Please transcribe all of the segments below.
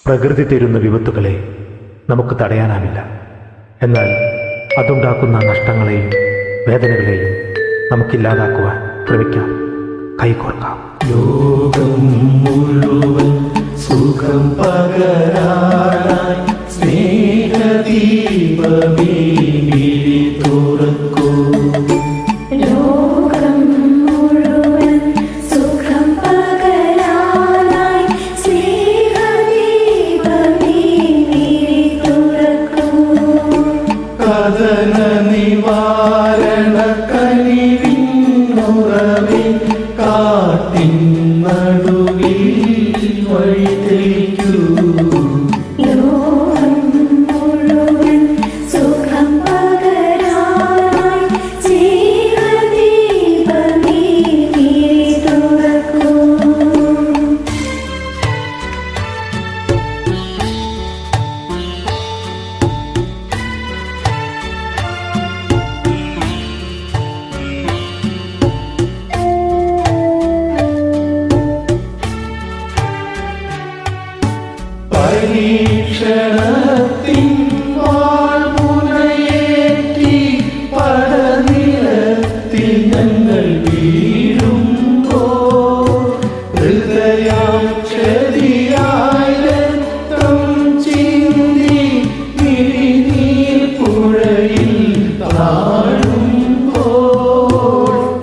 പ്രകൃതി തരുന്ന വിപത്തുകളെ നമുക്ക് തടയാനാവില്ല. എന്നാൽ അതുണ്ടാക്കുന്ന നഷ്ടങ്ങളെയും വേദനകളെയും നമുക്കില്ലാതാക്കുവാൻ ശ്രമിക്കാം, കൈകോർക്കാം. ലോകം മുഴുവൻ സുഖം പകരാനായി സ്നേഹദീപമേ മിഴി തുറക്കൂ. ലോകം മുഴുവൻ സുഖം പകരാനായി സ്നേഹദീപമേ മിഴി തുറക്കൂ. കഥന നിവാരണ കനിവിന്നുറവേ കാട്ടിൻ നടുവിൽ വഴി തെളിക്കൂ. ലോകം മുഴുവൻ സുഖം പകരാനായി സ്നേഹദീപമേ മിഴി തുറക്കൂ. പരീക്ഷണത്തിൻ വാൾമുനയേറ്റി പടനിലത്തിൽ ഞങ്ങൾ വീഴുമ്പോൾ ഹൃദയാക്ഷരിയായി രക്തം ചിന്തി മിഴിനീർ പുഴയിൽ താഴുമ്പോൾ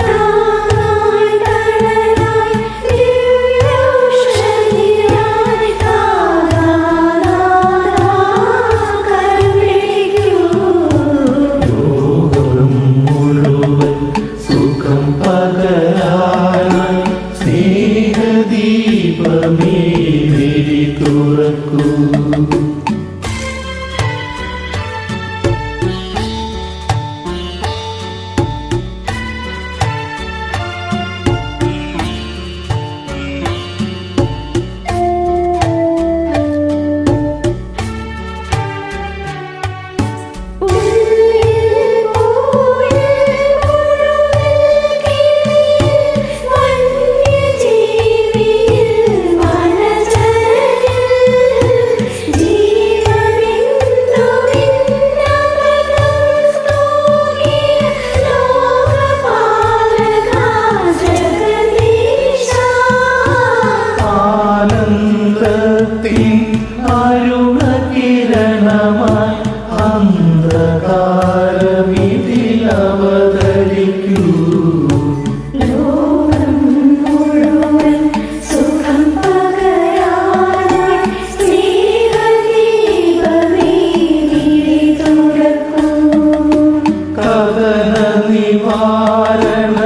താനായി തണലായി ദിവ്യൗഷധിയായി കരുപിടിക്കൂ. ലോകം മുഴുവൻ സുഖം പകരാനായി സ്നേഹദീപമേ മിഴി തുറക്കൂ. ആനന്ദത്തിൻ അരുണകിരണമായി അന്ധകാരമിതിൽ അവതരിക്കൂ. ലോകം മുഴുവൻ സുഖം പകരാനായി സ്നേഹദീപമേ മിഴി തുറക്കൂ. കഥന നിവാരണ